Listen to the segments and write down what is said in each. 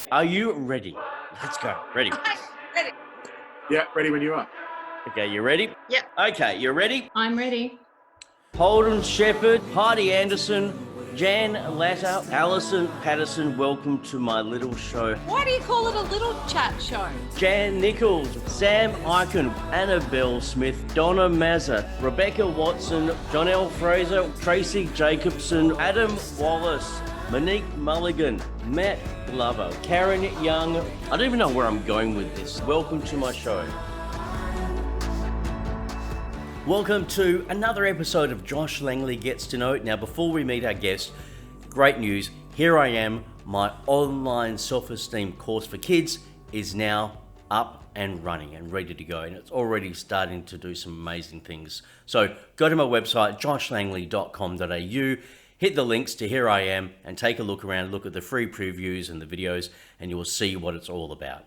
Are you ready? Let's go. Ready? Ready. Yeah, ready when you are. Okay, you ready? Yep. Okay, you ready? I'm ready. Holden Shepherd, Heidi Anderson, Jan Latta, Alison Patterson, welcome to my little show. Why do you call it a little chat show? Jan Nichols, Sam Eichen, Annabelle Smith, Donna Mazza, Rebecca Watson, Jonelle Fraser, Tracy Jacobson, Adam Wallace, Monique Mulligan, Matt Glover, Karen Young. I don't even know where I'm going with this. Welcome to my show. Welcome to another episode of Josh Langley Gets to Know It. Now, before we meet our guest, great news. Here I am. My online self-esteem course for kids is now up and running and ready to go. And it's already starting to do some amazing things. So go to my website, joshlangley.com.au, hit the links to Here I Am and take a look around, look at the free previews and the videos, and you will see what it's all about.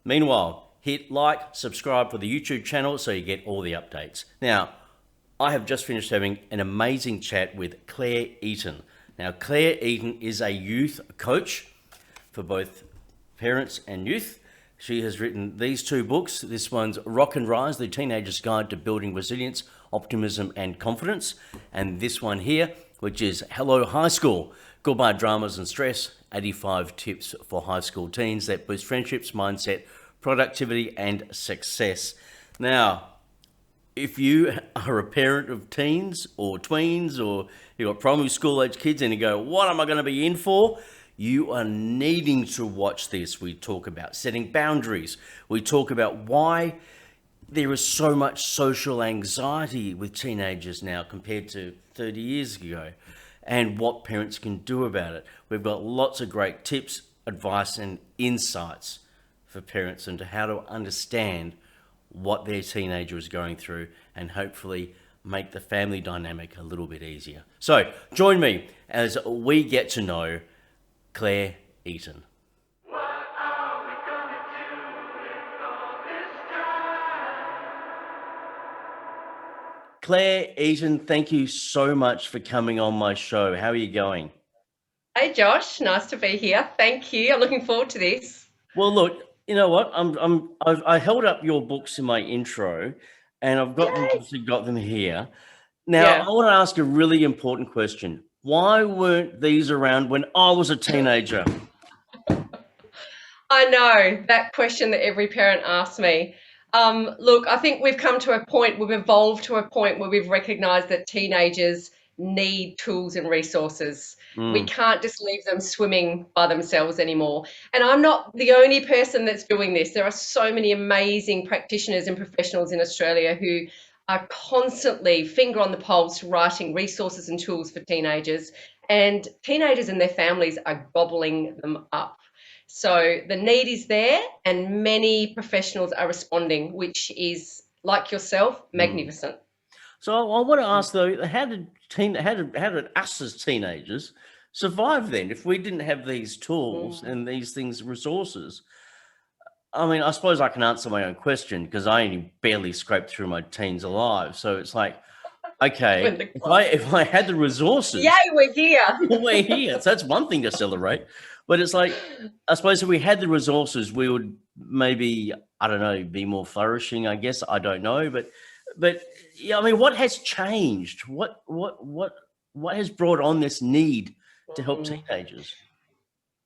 Meanwhile, hit like, subscribe for the YouTube channel so you get all the updates. Now, I have just finished having an amazing chat with Claire Eaton. Now, Claire Eaton is a youth coach for both parents and youth. She has written these two books. This one's Rock and Rise, The Teenager's Guide to Building Resilience, Optimism and Confidence. And this one here, which is Hello High School, Goodbye Dramas and Stress, 85 Tips for High School Teens that boost friendships, mindset, productivity and success. Now, if you are a parent of teens or tweens or you've got primary school age kids and you go, what am I going to be in for? You are needing to watch this. We talk about setting boundaries. We talk about why there is so much social anxiety with teenagers now compared to 30 years ago and what parents can do about it. We've got lots of great tips, advice and insights for parents and to how to understand what their teenager is going through and hopefully make the family dynamic a little bit easier. So join me as we get to know Claire Eaton. Claire Eaton, thank you so much for coming on my show. How are you going? Hey Josh, nice to be here. Thank you. I'm looking forward to this. Well, look, you know what? I held up your books in my intro, and I've got them here. Now, I want to ask a really important question. Why weren't these around when I was a teenager? I know that question that every parent asks me. Look, I think we've come to a point, we've evolved to a point where we've recognised that teenagers need tools and resources. We can't just leave them swimming by themselves anymore. And I'm not the only person that's doing this. There are so many amazing practitioners and professionals in Australia who are constantly finger on the pulse writing resources and tools for teenagers, and teenagers and their families are gobbling them up. So the need is there and many professionals are responding, which is, like yourself, magnificent. So I want to ask though, how did us as teenagers survive then if we didn't have these tools and these things, resources? I mean, I suppose I can answer my own question because I only barely scraped through my teens alive. So it's like, okay, if I had the resources, yay, we're here. we're here. So that's one thing to celebrate. But it's like, I suppose if we had the resources, we would maybe, I don't know, be more flourishing, I guess. I don't know. But yeah, I mean, what has changed? What has brought on this need to help teenagers?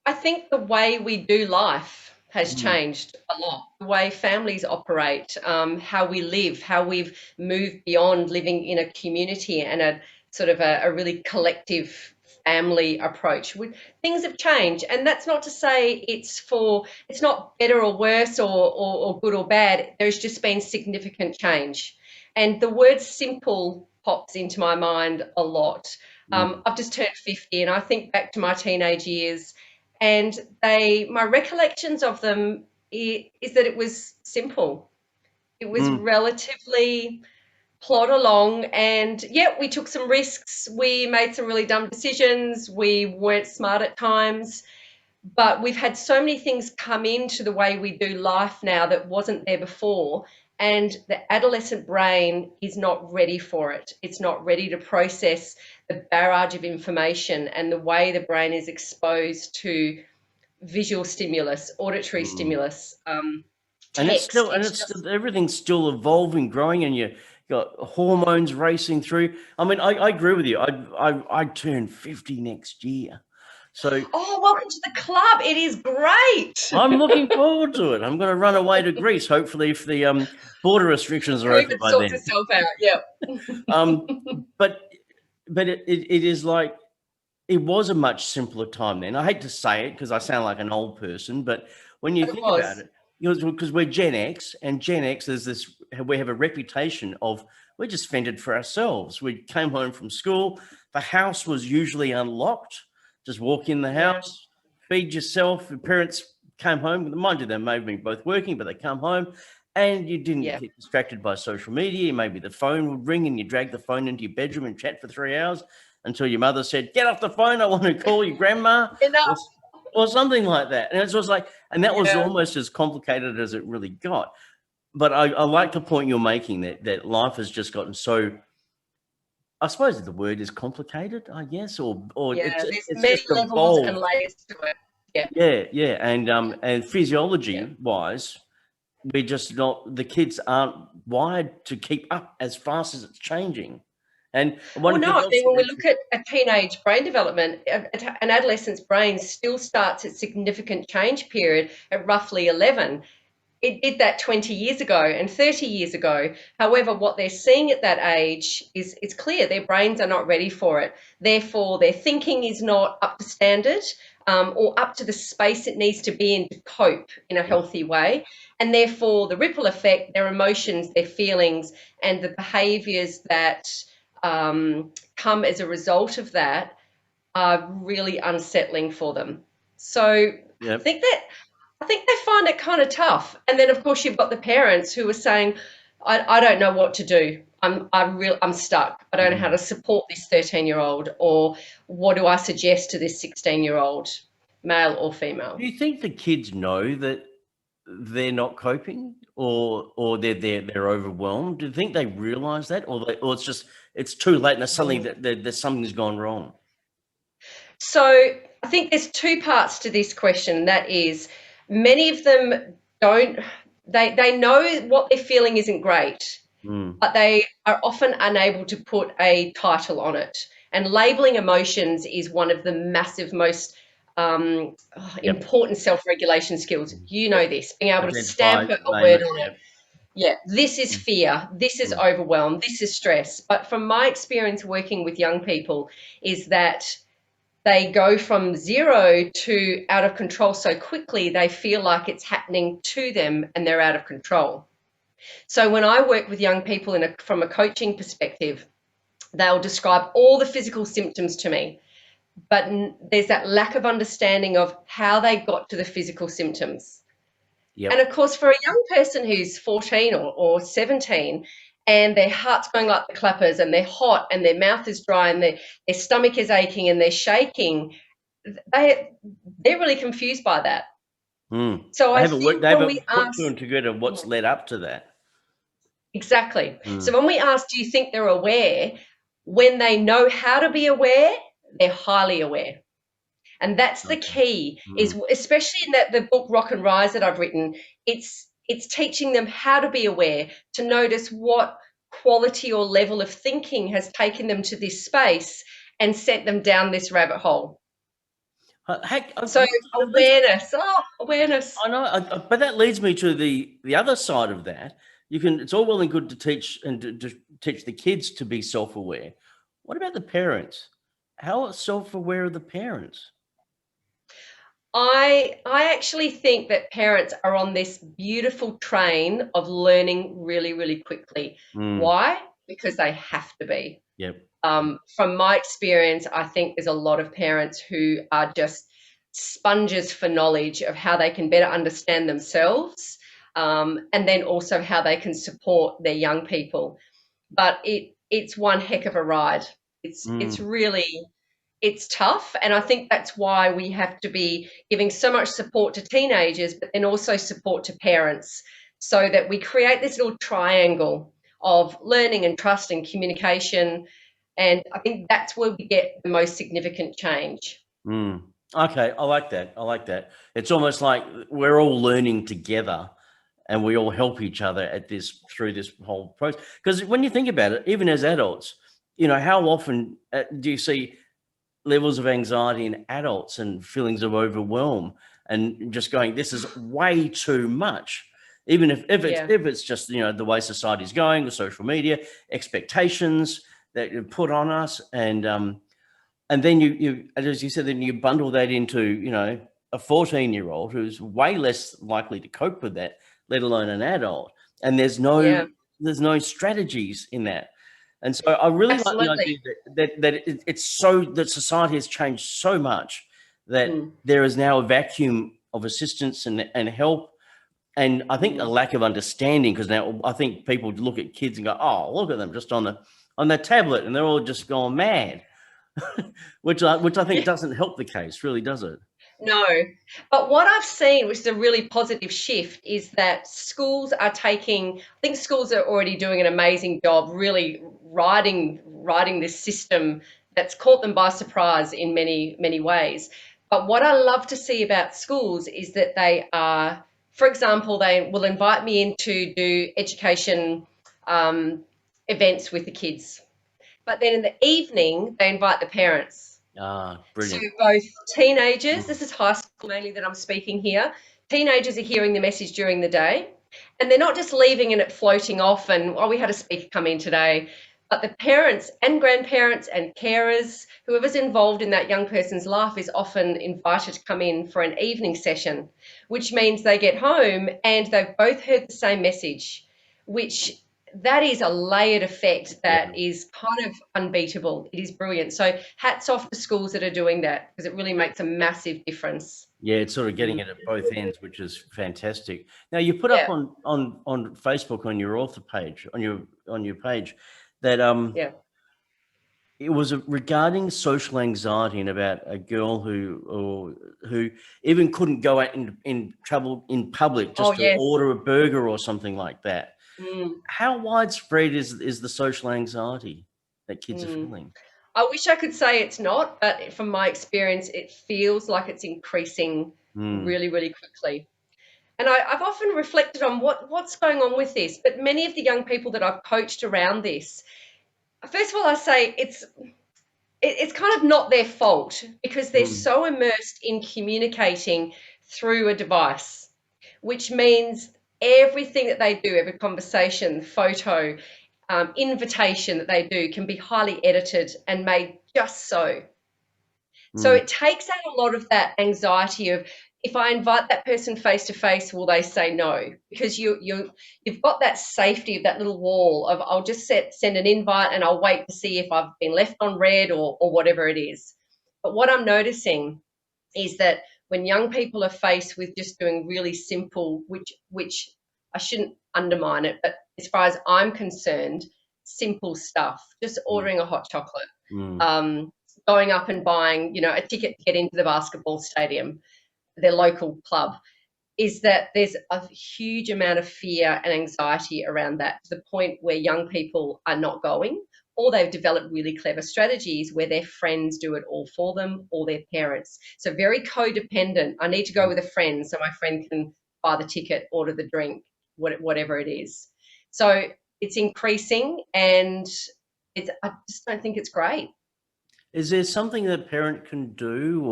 I think the way we do life has changed a lot. The way families operate, how we live, how we've moved beyond living in a community and a sort of a really collective family approach. Things have changed, and that's not to say it's not better or worse or good or bad. There's just been significant change. And the word simple pops into my mind a lot. I've just turned 50 and I think back to my teenage years, and my recollections of them is that it was simple. It was relatively plod along, and we took some risks. We made some really dumb decisions. We weren't smart at times, but we've had so many things come into the way we do life now that wasn't there before. And the adolescent brain is not ready for it. It's not ready to process the barrage of information and the way the brain is exposed to visual stimulus, auditory stimulus, And text. everything's still evolving, growing, and you got hormones racing through. I mean, I agree with you. I turn 50 next year, so Oh, welcome to the club. It is great. I'm looking forward to it. I'm going to run away to Greece, hopefully, if the border restrictions are open COVID by sorts then. itself out. Yeah. But it is like, it was a much simpler time then. I hate to say it because I sound like an old person, but when you It think was. about it, because we're Gen X, and Gen X is this, we have a reputation of, we're just fended for ourselves. We came home from school, the house was usually unlocked, just walk in the Yeah. house, feed yourself. Your parents came home, mind you, they may have been both working, but they come home, and you didn't Yeah. get distracted by social media. Maybe the phone would ring and you drag the phone into your bedroom and chat for 3 hours until your mother said, "Get off the phone, I want to call your grandma," Enough. or something like that. And it was like, and that was Yeah. almost as complicated as it really got. But I like the point you're making, that life has just gotten so, I suppose the word is complicated, I guess, or Yeah. it's There's it's many just levels and evolved. layers to it. Yeah. Yeah, and physiology wise, we're just not, the kids aren't wired to keep up as fast as it's changing. And Well, one no, thing I else mean, you when we mentioned, look at a teenage brain development, an adolescent's brain still starts its significant change period at roughly 11. It did that 20 years ago and 30 years ago. However, what they're seeing at that age is, it's clear their brains are not ready for it. Therefore, their thinking is not up to standard, or up to the space it needs to be in to cope in a healthy way. And therefore, the ripple effect, their emotions, their feelings, and the behaviours that come as a result of that are really unsettling for them. So I yep. think they find it kind of tough. And then, of course, you've got the parents who are saying, I don't know what to do. I'm stuck. I don't know how to support this 13-year-old, or what do I suggest to this 16-year-old, male or female? Do you think the kids know that they're not coping, or they're overwhelmed? Do you think they realize that, or it's just, it's too late and suddenly there's something's gone wrong? So I think there's two parts to this question. That is, many of them don't, they know what they're feeling isn't great, but they are often unable to put a title on it. And labeling emotions is one of the massive, most important self-regulation skills. You know this, being able to Identify, stamp a name word it. on it. Yep. Yeah, this is fear, this is overwhelm, this is stress. But from my experience working with young people is that they go from zero to out of control so quickly, they feel like it's happening to them and they're out of control. So when I work with young people from a coaching perspective, they'll describe all the physical symptoms to me, but there's that lack of understanding of how they got to the physical symptoms. Yep. And of course, for a young person who's 14 or 17, and their heart's going like the clappers, and they're hot, and their mouth is dry, and their stomach is aching, and they're shaking, they're really confused by that. So They I haven't think they when haven't we put ask, two and together what's led up to that. exactly. So when we ask, do you think they're aware? When they know how to be aware, they're highly aware. And that's the key, is especially in the book Rock and Rise that I've written, it's teaching them how to be aware, to notice what quality or level of thinking has taken them to this space and sent them down this rabbit hole. So awareness, awareness. I know, but that leads me to the other side of that. It's all well and good to teach and to teach the kids to be self-aware. What about the parents? How self-aware are the parents? I actually think that parents are on this beautiful train of learning really, really quickly. Why? Because they have to be. Yep. From my experience, I think there's a lot of parents who are just sponges for knowledge of how they can better understand themselves, and then also how they can support their young people. But it's one heck of a ride. It's really, it's tough, and I think that's why we have to be giving so much support to teenagers, but then also support to parents, so that we create this little triangle of learning and trust and communication. And I think that's where we get the most significant change. Okay, I like that. I like that. It's almost like we're all learning together and we all help each other at this through this whole process. Because when you think about it, even as adults, how often do you see levels of anxiety in adults and feelings of overwhelm and just going, this is way too much. Even Yeah, if it's just the way society's going, the social media expectations that you put on us, and then you as you said, then you bundle that into a 14-year-old who's way less likely to cope with that, let alone an adult. And yeah, there's no strategies in that. And so I really like the absolutely. idea it's so that society has changed so much that Mm, there is now a vacuum of assistance and help. And I think a mm. lack of understanding, because now I think people look at kids and go, oh, look at them just on the tablet, and they're all just going mad, which I think doesn't help the case, really, does it? No, but what I've seen, which is a really positive shift, is that schools are taking. I think schools are already doing an amazing job, really riding this system that's caught them by surprise in many ways. But what I love to see about schools is that they are, for example, they will invite me in to do education um, events with the kids, but then in the evening they invite the parents. Ah, So brilliant. both teenagers, Mm. this is high school mainly that I'm speaking here, teenagers are hearing the message during the day, and they're not just leaving and it floating off and, oh, we had a speaker come in today, but the parents and grandparents and carers, whoever's involved in that young person's life is often invited to come in for an evening session, which means they get home and they've both heard the same message, which that is a layered effect Yeah. that is kind of unbeatable. It is brilliant. So hats off to schools that are doing that because it really makes a massive difference. Yeah, it's sort of getting Mm. it at both ends, which is fantastic. Now you put up Yeah, on Facebook on your author page, on your page, that yeah. it was regarding social anxiety and about a girl who even couldn't go out in trouble in public Oh, just to yes. order a burger or something like that. Mm, How widespread is the social anxiety that kids are mm. feeling? I wish I could say it's not, but from my experience, it feels like it's increasing Mm, really quickly. And I've often reflected on what's going on with this. But many of the young people that I've coached around this, first of all, I say it's kind of not their fault because they're mm, so immersed in communicating through a device, which means everything that they do, every conversation, photo, invitation that they do can be highly edited and made just so. So mm, it takes out a lot of that anxiety of if I invite that person face to face, will they say no? Because you've got that safety of that little wall of I'll just send an invite and I'll wait to see if I've been left on red or whatever it is. But what I'm noticing is that when young people are faced with just doing really simple, which I shouldn't undermine it, but as far as I'm concerned, simple stuff, just mm, ordering a hot chocolate, mm, um, going up and buying, a ticket to get into the basketball stadium, their local club, is that there's a huge amount of fear and anxiety around that to the point where young people are not going, or they've developed really clever strategies where their friends do it all for them or their parents. So very codependent. I need to go mm. with a friend so my friend can buy the ticket, order the drink, whatever it is. So it's increasing and I just don't think it's great. Is there something that a parent can do,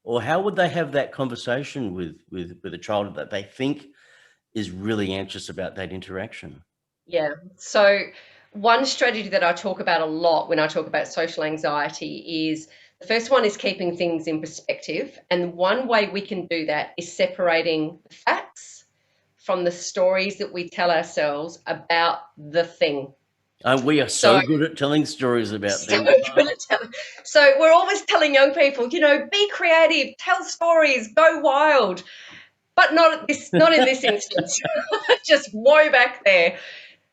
or how would they have that conversation with a child that they think is really anxious about that interaction? Yeah. So, one strategy that I talk about a lot when I talk about social anxiety is the first one is keeping things in perspective. And one way we can do that is separating the facts from the stories that we tell ourselves about the thing. We are So, so good at telling stories about so things. good at telling. So, we're always telling young people, be creative, tell stories, go wild, but not in this instance, just way back there.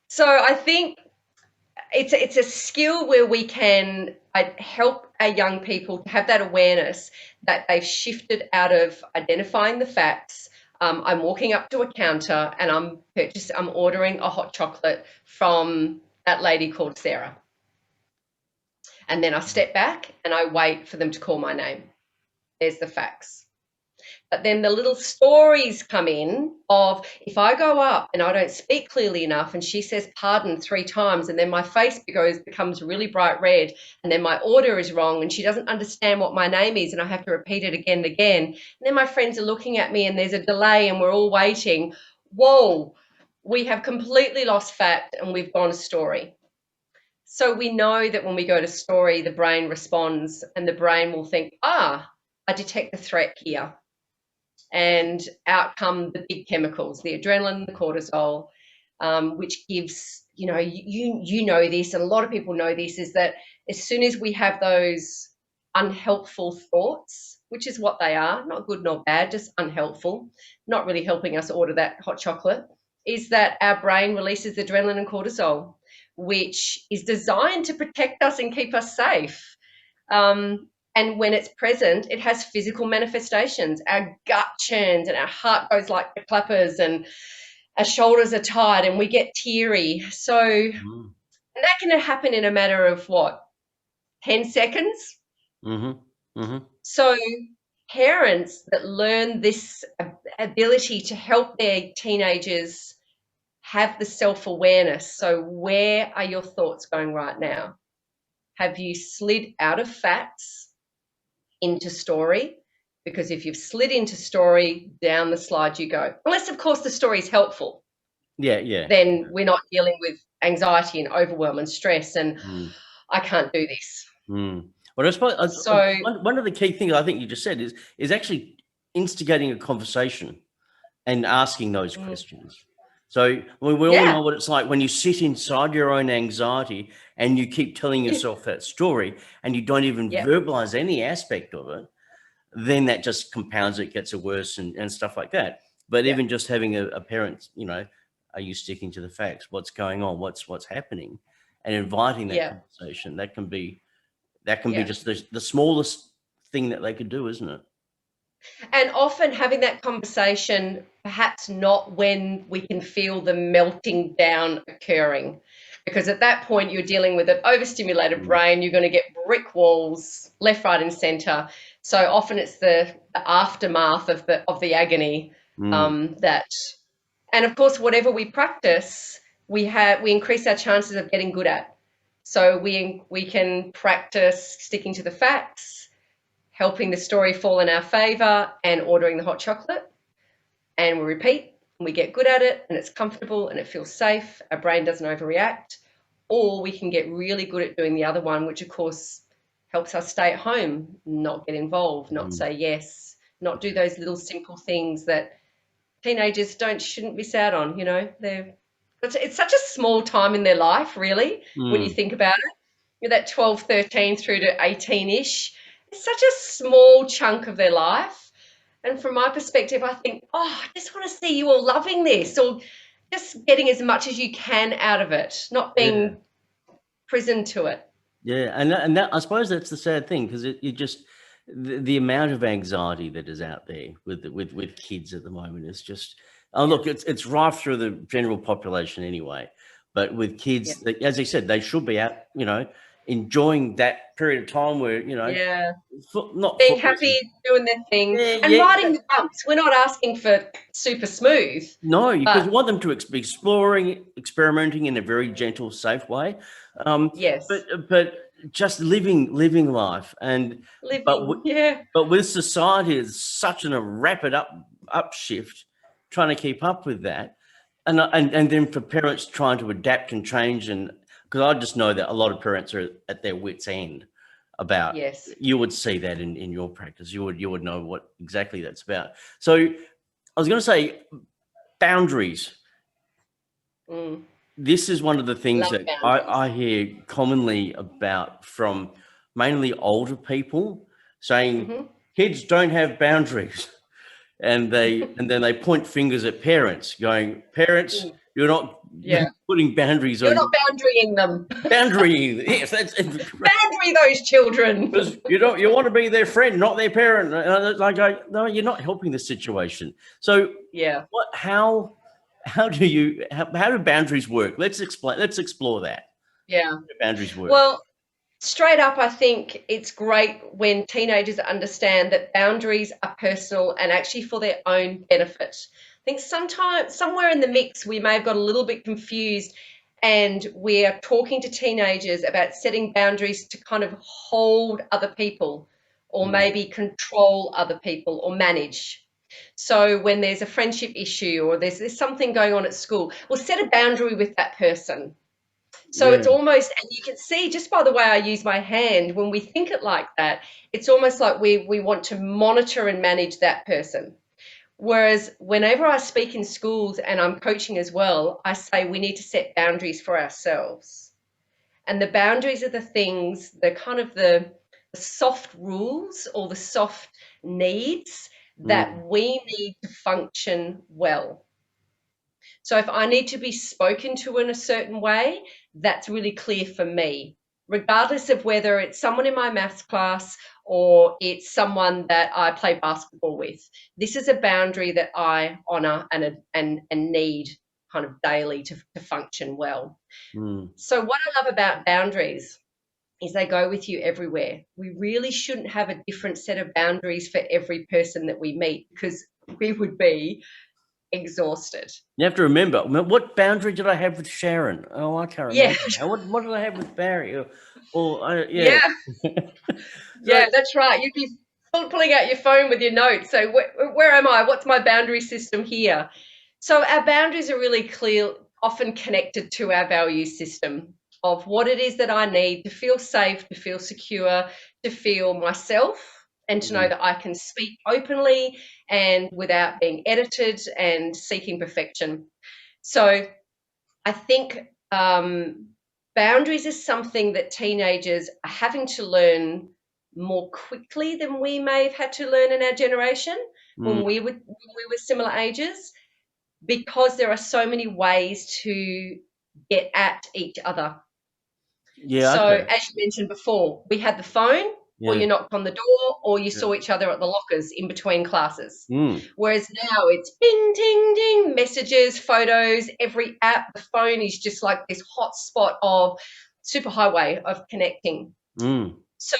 So, I think it's a skill where we can help our young people to have that awareness that they've shifted out of identifying the facts. I'm walking up to a counter and I'm ordering a hot chocolate from that lady called Sarah, and then I step back and I wait for them to call my name. There's the facts. But then the little stories come in of, if I go up and I don't speak clearly enough and she says pardon 3 times and then my face becomes really bright red and then my order is wrong and she doesn't understand what my name is and I have to repeat it again and again. And then my friends are looking at me and there's a delay and we're all waiting. Whoa, we have completely lost fact and we've gone story. So we know that when we go to story, the brain responds and the brain will think, I detect a threat here. And out come the big chemicals, the adrenaline, the cortisol, which gives, you know this, and a lot of people know this, is that as soon as we have those unhelpful thoughts, which is what they are, not good nor bad, just unhelpful, not really helping us order that hot chocolate, is that our brain releases adrenaline and cortisol, which is designed to protect us and keep us safe. And when it's present, it has physical manifestations. Our gut churns and our heart goes like the clappers and our shoulders are tight and we get teary. So and that can happen in a matter of 10 seconds? So parents that learn this ability to help their teenagers have the self-awareness. So where are your thoughts going right now? Have you slid out of facts into story? Because if you've slid into story, down the slide you go. Unless, of course, the story is helpful. Yeah. Then we're not dealing with anxiety and overwhelm and stress and I can't do this. Well, I suppose one of the key things I think you just said is actually instigating a conversation and asking those questions. So we all know what it's like when you sit inside your own anxiety and you keep telling yourself that story and you don't even verbalize any aspect of it, then that just compounds it, gets it worse and stuff like that. But even just having a parent, are you sticking to the facts? What's going on? What's happening? And inviting that conversation, that can be just the smallest thing that they could do, isn't it? And often having that conversation, perhaps not when we can feel the melting down occurring, because at that point you're dealing with an overstimulated brain. You're going to get brick walls left, right, and centre. So often it's the aftermath of the agony that, and of course, whatever we practice, we increase our chances of getting good at. So we can practice sticking to the facts, helping the story fall in our favour, and ordering the hot chocolate. And we repeat, and we get good at it, and it's comfortable, and it feels safe. Our brain doesn't overreact. Or we can get really good at doing the other one, which, of course, helps us stay at home, not get involved, not say yes, not do those little simple things that teenagers shouldn't miss out on. It's such a small time in their life, really, when you think about it. That 12, 13 through to 18-ish. It's such a small chunk of their life. And from my perspective, I think, I just want to see you all loving this, or just getting as much as you can out of it, not being prisoned to it. Yeah, and that I suppose that's the sad thing, because the amount of anxiety that is out there with kids at the moment is just look, it's rife through the general population anyway. But with kids, as I said, they should be out, enjoying that period of time where, not being happy, doing their thing, and riding the bumps. We're not asking for super smooth. No, because you want them to be experimenting in a very gentle, safe way. Yes. But just living life but with society, it's such a rapid upshift, trying to keep up with that, and then for parents trying to adapt and change, and because I just know that a lot of parents are at their wits' end about. Yes. You would see that in your practice. You would know what exactly that's about. So I was going to say boundaries. This is one of the things that I hear commonly about from mainly older people saying kids don't have boundaries, and then they point fingers at parents, going, "Parents, you're not putting boundaries on. You're not boundarying them. Boundarying, yes, that's boundary those children. Because you want to be their friend, not their parent. And it's like, no, you're not helping the situation. So how do boundaries work? Let's explore that. Yeah. How do boundaries work? Well, Straight up, I think it's great when teenagers understand that boundaries are personal and actually for their own benefit. I think sometimes, somewhere in the mix, we may have got a little bit confused and we're talking to teenagers about setting boundaries to kind of hold other people or maybe control other people or manage. So when there's a friendship issue or there's something going on at school, we'll set a boundary with that person. So it's almost, and you can see just by the way I use my hand, when we think it like that, it's almost like we want to monitor and manage that person. Whereas whenever I speak in schools and I'm coaching as well, I say we need to set boundaries for ourselves. And the boundaries are the things, the kind of the soft rules or the soft needs that we need to function well. So if I need to be spoken to in a certain way, that's really clear for me, regardless of whether it's someone in my maths class or it's someone that I play basketball with. This is a boundary that I honour and need kind of daily to function well. So what I love about boundaries is they go with you everywhere. We really shouldn't have a different set of boundaries for every person that we meet because we would be exhausted. You have to remember, what boundary did I have with Sharon? Oh, I can't remember. Yeah. What did I have with Barry? Yeah, that's right. You'd be pulling out your phone with your notes. So where am I? What's my boundary system here? So our boundaries are really clear, often connected to our value system of what it is that I need to feel safe, to feel secure, to feel myself, and to know that I can speak openly and without being edited and seeking perfection. So I think boundaries is something that teenagers are having to learn more quickly than we may have had to learn in our generation when we were similar ages, because there are so many ways to get at each other. Yeah, So okay. as you mentioned before, we had the phone, or you knocked on the door, or you saw each other at the lockers in between classes. Whereas now it's bing, ding, ding, messages, photos, every app. The phone is just like this hot spot of superhighway of connecting. So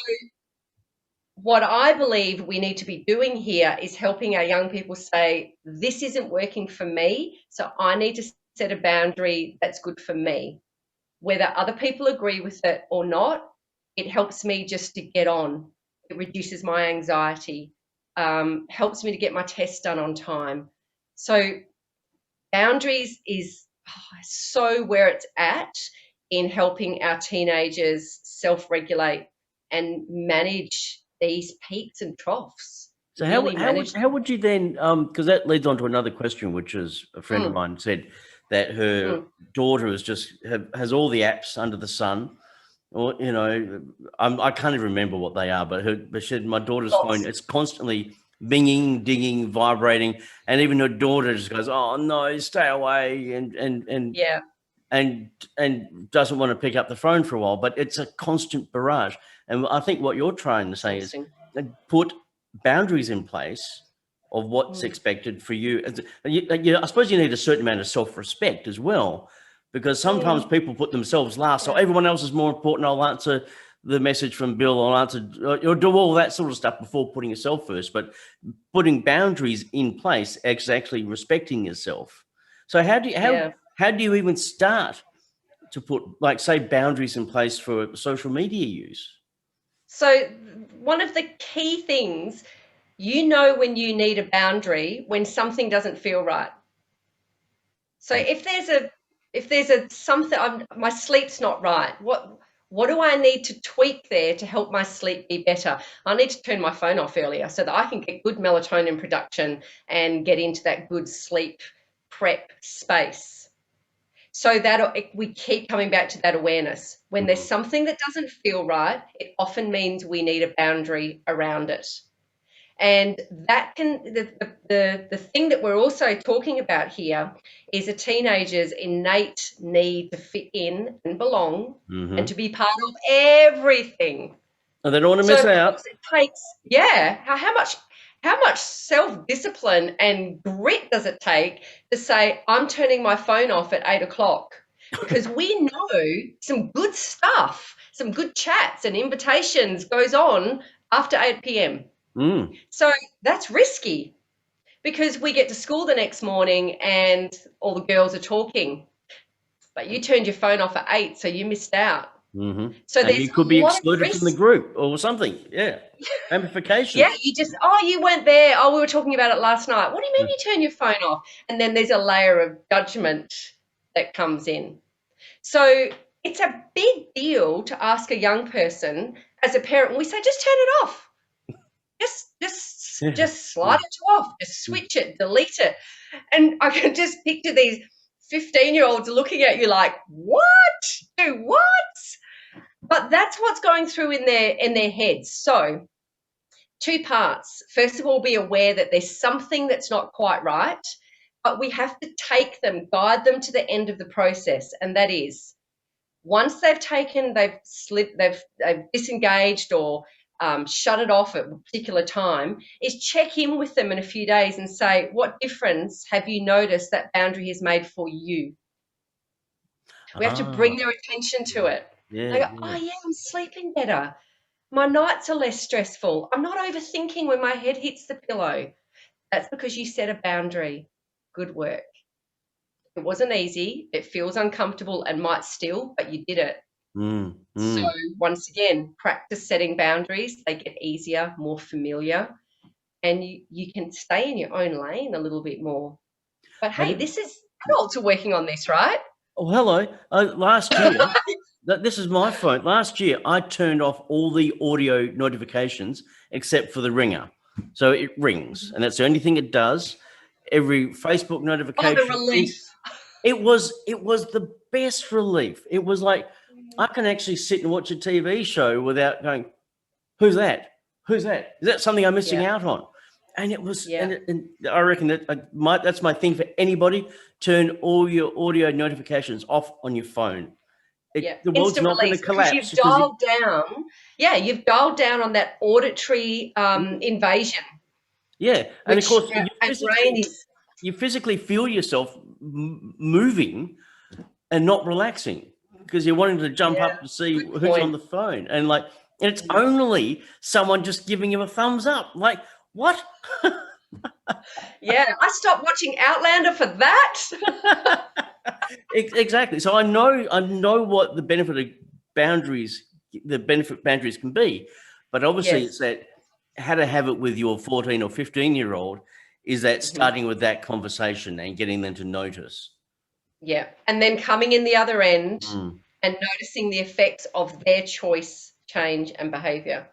what I believe we need to be doing here is helping our young people say, this isn't working for me, so I need to set a boundary that's good for me. Whether other people agree with it or not, it helps me just to get on. It reduces my anxiety, helps me to get my tests done on time. So boundaries is so where it's at in helping our teenagers self-regulate and manage these peaks and troughs. So Really how would you then, because that leads on to another question, which is a friend of mine said that her daughter has all the apps under the sun, or I can't even remember what they are, but she said my daughter's phone, it's constantly binging, dinging, vibrating, and even her daughter just goes, "Oh no, stay away," and doesn't want to pick up the phone for a while. But it's a constant barrage, and I think what you're trying to say is put boundaries in place of what's expected for you. I suppose you need a certain amount of self-respect as well, because sometimes people put themselves last. So everyone else is more important. I'll answer the message from Bill. I'll answer, you'll do all that sort of stuff before putting yourself first. But putting boundaries in place is actually respecting yourself. So how do you even start to put, like, say, boundaries in place for social media use? So one of the key things, when you need a boundary when something doesn't feel right. So if there's a something, my sleep's not right, what do I need to tweak there to help my sleep be better? I need to turn my phone off earlier so that I can get good melatonin production and get into that good sleep prep space. So that we keep coming back to that awareness. When there's something that doesn't feel right, it often means we need a boundary around it. And that the thing that we're also talking about here is a teenager's innate need to fit in and belong and to be part of everything. And they don't want to miss out. It takes, how much self-discipline and grit does it take to say, I'm turning my phone off at 8 o'clock because we know some good stuff, some good chats and invitations goes on after 8 p.m. Mm. So that's risky because we get to school the next morning and all the girls are talking, but you turned your phone off at 8, so you missed out. Mm-hmm. So And there's you could a be lot of excluded from the risk. group or something. Yeah. Ramifications. Yeah, you just, you weren't there. Oh, we were talking about it last night. What do you mean you turn your phone off? And then there's a layer of judgment that comes in. So it's a big deal to ask a young person as a parent. We say, just turn it off. Just slide it off. Just switch it, delete it. And I can just picture these 15-year-olds looking at you like, what? Do what? But that's what's going through in their heads. So 2 parts. First of all, be aware that there's something that's not quite right, but we have to take them, guide them to the end of the process. And that is, once they've disengaged or shut it off at a particular time, is check in with them in a few days and say, what difference have you noticed that boundary has made for you? We have to bring their attention to it. They go, oh yeah, I'm sleeping better. My nights are less stressful. I'm not overthinking when my head hits the pillow. That's because you set a boundary. Good work. It wasn't easy. It feels uncomfortable and might still, but you did it. So once again, practice setting boundaries. They get easier, more familiar, and you can stay in your own lane a little bit more. But hey, this is adults are working on this, right? Oh, hello. Last year, this is my phone. Last year, I turned off all the audio notifications except for the ringer. So it rings, and that's the only thing it does. Every Facebook notification. Oh, the relief. It was the best relief. It was like I can actually sit and watch a TV show without going, "Who's that? Who's that? Is that something I'm missing out on?" And it was, and I reckon that that's my thing for anybody. Turn all your audio notifications off on your phone. The world's instant not going to release, collapse. because you've dialed down. Yeah, you've dialed down on that auditory invasion. Yeah, and of course, you physically feel yourself moving and not relaxing because you're wanting to jump up to see who's on the phone, and it's only someone just giving you a thumbs up. Like, what? Yeah, I stopped watching Outlander for that. Exactly. So I know what the benefit boundaries can be, but obviously it's that how to have it with your 14 or 15-year-old is that starting with that conversation and getting them to notice. Yeah, and then coming in the other end and noticing the effects of their choice, change, and behavior.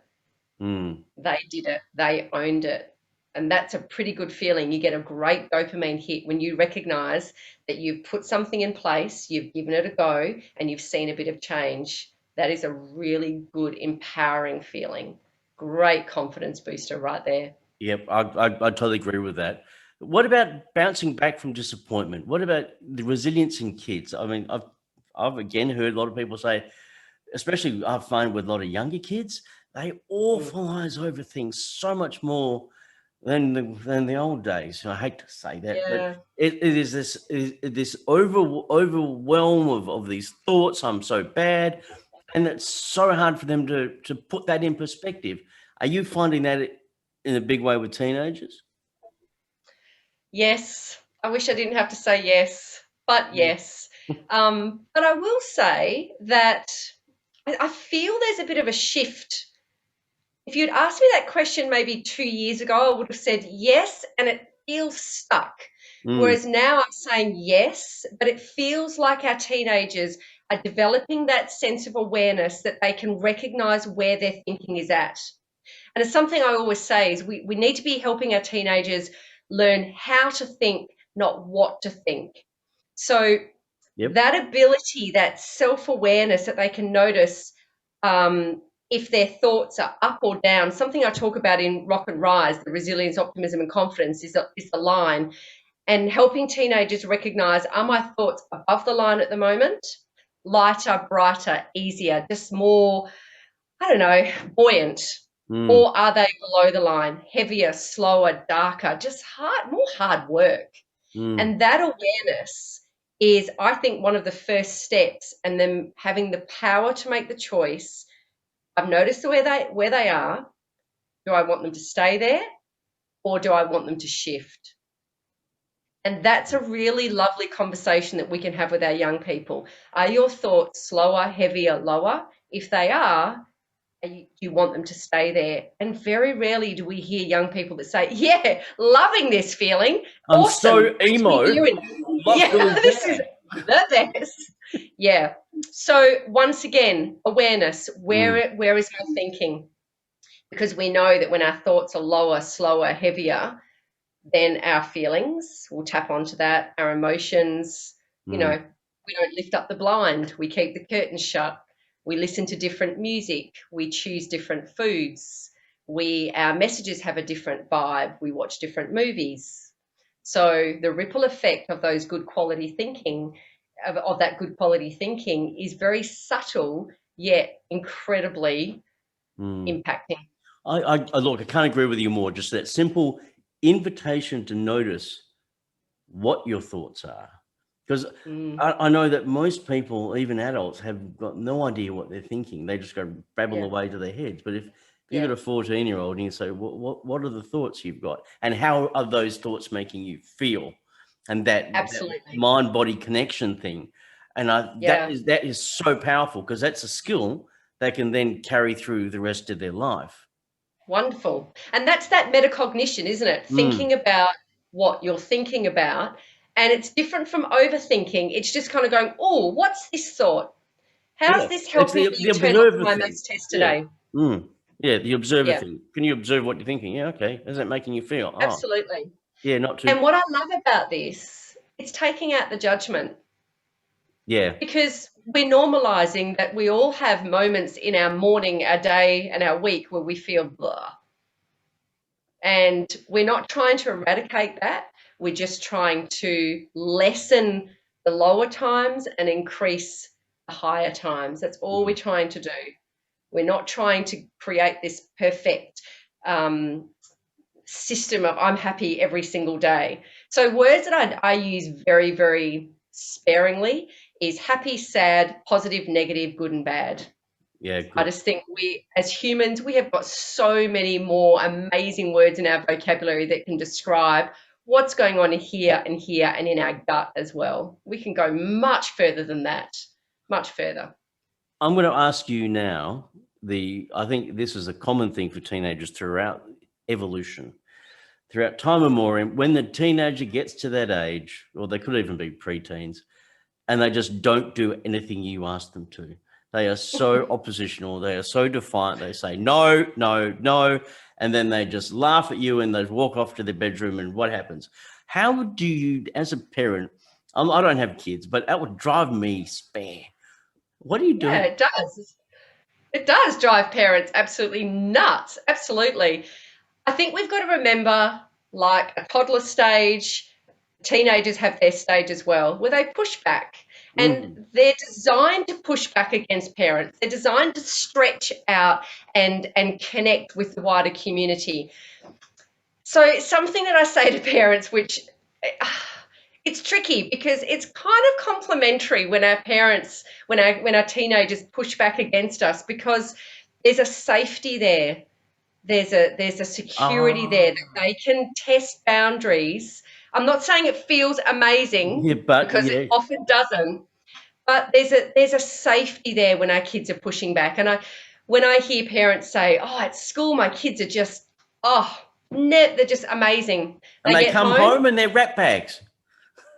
They did it. They owned it. And that's a pretty good feeling. You get a great dopamine hit when you recognize that you've put something in place, you've given it a go, and you've seen a bit of change. That is a really good, empowering feeling. Great confidence booster right there. Yep, I totally agree with that. What about bouncing back from disappointment? What about the resilience in kids? I mean, I've again heard a lot of people say, especially I find with a lot of younger kids, they awfulize over things so much more than the old days. I hate to say that, but it is this overwhelm of these thoughts. I'm so bad, and it's so hard for them to put that in perspective. Are you finding that in a big way with teenagers? Yes, I wish I didn't have to say yes, but yes. But I will say that I feel there's a bit of a shift. If you'd asked me that question maybe 2 years ago, I would have said yes, and it feels stuck. Whereas now I'm saying yes, but it feels like our teenagers are developing that sense of awareness that they can recognize where their thinking is at. And it's something I always say is we need to be helping our teenagers learn how to think, not what to think. So that ability, that self-awareness that they can notice if their thoughts are up or down, something I talk about in Rock and Rise, the resilience, optimism, and confidence is the line, and helping teenagers recognize, are my thoughts above the line at the moment, lighter, brighter, easier, just more, I don't know, buoyant, or are they below the line, heavier, slower, darker, just more hard work? And that awareness is, I think, one of the first steps, and them having the power to make the choice. I've noticed where they are. Do I want them to stay there, or do I want them to shift? And that's a really lovely conversation that we can have with our young people. Are your thoughts slower, heavier, lower? If they are, do you want them to stay there? And very rarely do we hear young people that say, yeah, loving this feeling. I'm awesome. so emo. Yeah, this is the best. Yeah. So once again, awareness. Where is my thinking? Because we know that when our thoughts are lower, slower, heavier, then our feelings will tap onto that, our emotions, we don't lift up the blind, we keep the curtains shut, we listen to different music, we choose different foods, our messages have a different vibe, we watch different movies. So the ripple effect of those good quality thinking, of that good quality thinking, is very subtle yet incredibly impacting. I look, I can't agree with you more. Just that simple invitation to notice what your thoughts are. Because I know that most people, even adults, have got no idea what they're thinking. They just go babble away to their heads. But if you've got a 14-year-old and you say, what are the thoughts you've got? And how are those thoughts making you feel? And that mind-body connection thing. And that is so powerful, because that's a skill they can then carry through the rest of their life. Wonderful. And that's that metacognition, isn't it? Thinking about what you're thinking about. And it's different from overthinking. It's just kind of going, oh, what's this thought? How's this helping me turn up my maths test today? Yeah, the observer thing. Can you observe what you're thinking? Yeah, okay. How's that making you feel? Absolutely. Yeah, not too. And what I love about this, it's taking out the judgment. Yeah. Because we're normalizing that we all have moments in our morning, our day, and our week where we feel blah. And we're not trying to eradicate that. We're just trying to lessen the lower times and increase the higher times. That's all we're trying to do. We're not trying to create this perfect system of I'm happy every single day. So words that I use very, very sparingly is happy, sad, positive, negative, good and bad. Yeah, good. I just think we, as humans, we have got so many more amazing words in our vocabulary that can describe what's going on here and in our gut as well. We can go much further than that, much further. I'm going to ask you now, I think this is a common thing for teenagers throughout evolution, throughout time memorial, when the teenager gets to that age, or they could even be preteens, and they just don't do anything you ask them to. They are so oppositional. They are so defiant. They say, no, no, no. And then they just laugh at you and they walk off to their bedroom. And what happens? How do you, as a parent, I don't have kids, but that would drive me spare. What do you do? Yeah, it does. It does drive parents absolutely nuts. Absolutely. I think we've got to remember, like a toddler stage, teenagers have their stage as well, where they push back. And they're designed to push back against parents. They're designed to stretch out and connect with the wider community. So something that I say to parents, which it's tricky because it's kind of complimentary when our parents, when our teenagers push back against us, because there's a safety there. There's a security there that they can test boundaries. I'm not saying it feels amazing, because it often doesn't, but there's a safety there when our kids are pushing back. And when I hear parents say, "Oh, at school my kids are just they're just amazing," and they come home and they're rat bags.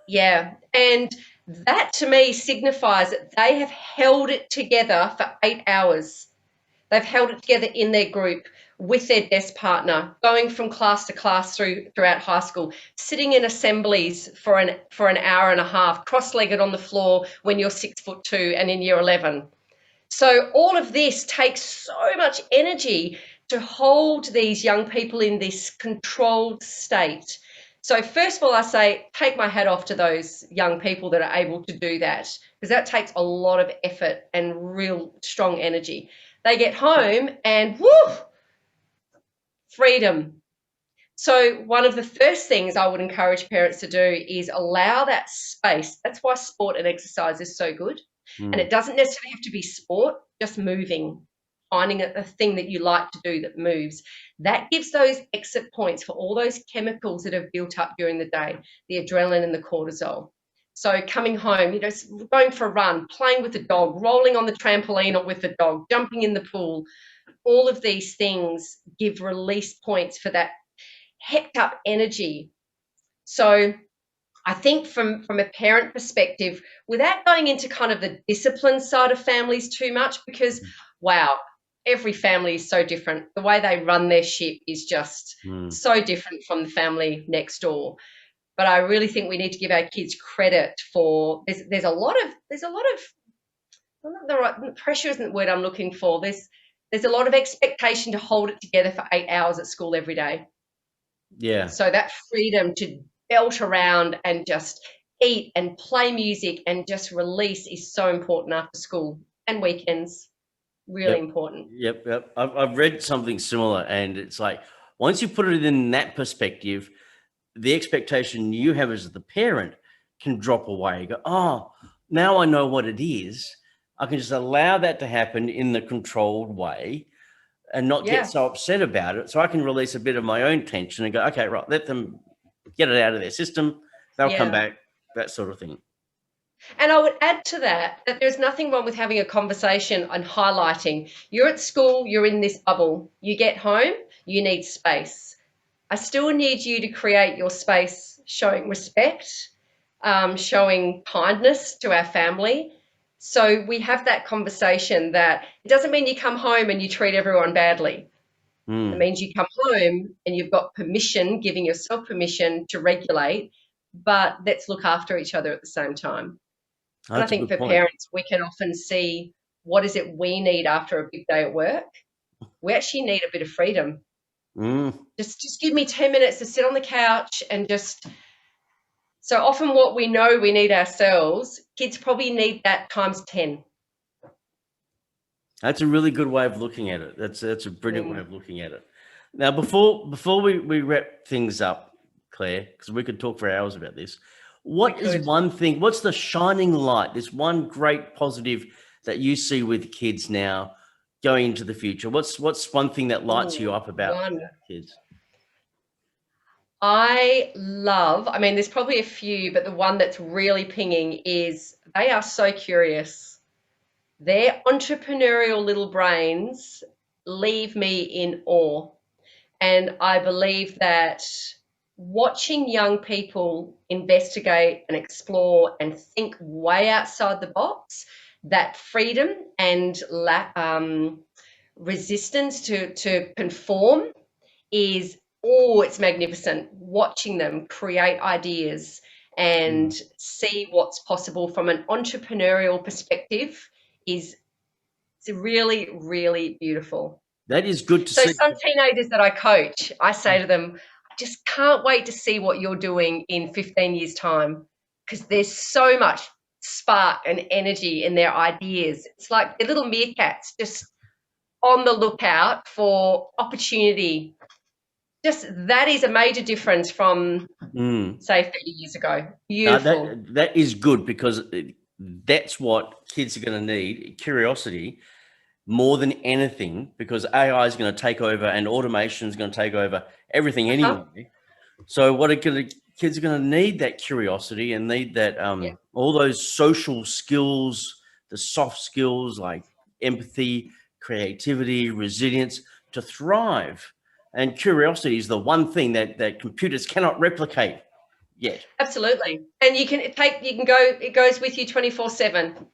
Yeah, and that to me signifies that they have held it together for 8 hours. They've held it together in their group with their desk partner, going from class to class throughout high school, sitting in assemblies for an hour and a half, cross-legged on the floor when you're 6'2" and in year 11. So all of this takes so much energy to hold these young people in this controlled state. So first of all, I say, take my hat off to those young people that are able to do that, because that takes a lot of effort and real strong energy. They get home and woo, freedom. So one of the first things I would encourage parents to do is allow that space. That's why sport and exercise is so good. And it doesn't necessarily have to be sport, just moving, finding a thing that you like to do that moves. That gives those exit points for all those chemicals that have built up during the day, the adrenaline and the cortisol. So coming home, going for a run, playing with the dog, rolling on the trampoline or with the dog, jumping in the pool, all of these things give release points for that hepped up energy. So I think from a parent perspective, without going into kind of the discipline side of families too much, because, wow, every family is so different. The way they run their ship is just so different from the family next door. But I really think we need to give our kids credit for there's a lot of pressure isn't the word I'm looking for. There's a lot of expectation to hold it together for 8 hours at school every day. Yeah. So that freedom to belt around and just eat and play music and just release is so important after school and weekends. Really important. Yep. I've read something similar, and it's like once you put it in that perspective, the expectation you have as the parent can drop away. You go, oh, now I know what it is. I can just allow that to happen in the controlled way and not get so upset about it. So I can release a bit of my own tension and go, okay, right, let them get it out of their system. They'll come back, that sort of thing. And I would add to that there's nothing wrong with having a conversation and highlighting. You're at school, you're in this bubble. You get home, you need space. I still need you to create your space showing respect, showing kindness to our family. So we have that conversation that it doesn't mean you come home and you treat everyone badly. It means you come home and you've got permission, giving yourself permission to regulate, but let's look after each other at the same time. And I think for parents, we can often see what is it we need after a big day at work. We actually need a bit of freedom. Just give me 10 minutes to sit on the couch and just. So often what we know we need ourselves, kids probably need that times 10. That's a really good way of looking at it. That's a brilliant way of looking at it. Now, before we wrap things up, Claire, because we could talk for hours about this, what is one thing, what's the shining light, this one great positive that you see with kids now going into the future? What's one thing that lights you up about kids? There's probably a few, but the one that's really pinging is they are so curious. Their entrepreneurial little brains leave me in awe. And I believe that watching young people investigate and explore and think way outside the box, that freedom and resistance to conform is, it's magnificent. Watching them create ideas and see what's possible from an entrepreneurial perspective it's really, really beautiful. That is good to see. So some teenagers that I coach, I say to them, I just can't wait to see what you're doing in 15 years' time, because there's so much spark and energy in their ideas. It's like they're little meerkats just on the lookout for opportunity. Just that is a major difference from, say, 30 years ago. Beautiful. That is good, because that's what kids are going to need, curiosity, more than anything, because AI is going to take over and automation is going to take over everything anyway. So kids are going to need that curiosity and need that all those social skills, the soft skills like empathy, creativity, resilience to thrive. And curiosity is the one thing that computers cannot replicate yet. Absolutely. And it goes with you 24/7.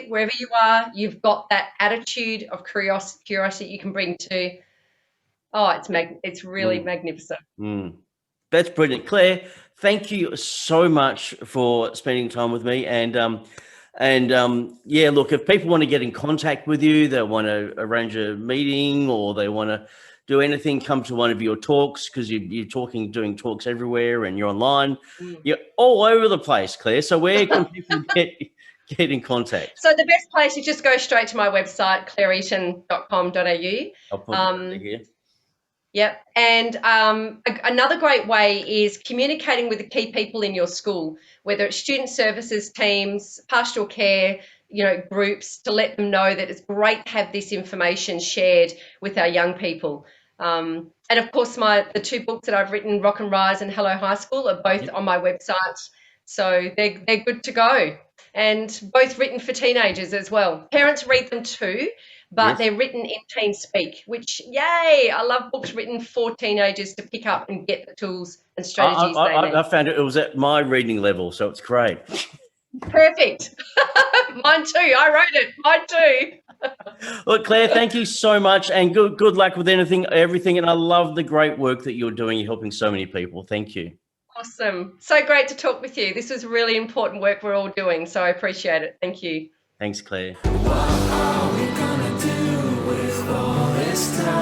Wherever you are, you've got that attitude of curiosity you can bring to. It's really magnificent. That's brilliant. Claire, thank you so much for spending time with me. And look, if people want to get in contact with you, they want to arrange a meeting or they want to do anything, come to one of your talks, because you're doing talks everywhere and you're online. You're all over the place, Claire. So where can people get in contact? So the best place is just go straight to my website, claireeaton.com.au. I'll put it here. Yep. And another great way is communicating with the key people in your school, whether it's student services teams, pastoral care, groups, to let them know that it's great to have this information shared with our young people. And of course, the two books that I've written, Rock and Rise and Hello High School, are both on my website. So they're good to go. And both written for teenagers as well. Parents read them too, but they're written in teen speak, which, yay, I love books written for teenagers to pick up and get the tools and strategies they need. I found it was at my reading level, so it's great. Perfect. Mine too. I wrote it. Mine too. Look, Claire, thank you so much, and good luck with everything. And I love the great work that you're doing. You're helping so many people. Thank you. Awesome. So great to talk with you. This was really important work we're all doing, so I appreciate it. Thank you. Thanks, Claire. What are we gonna do with all this time?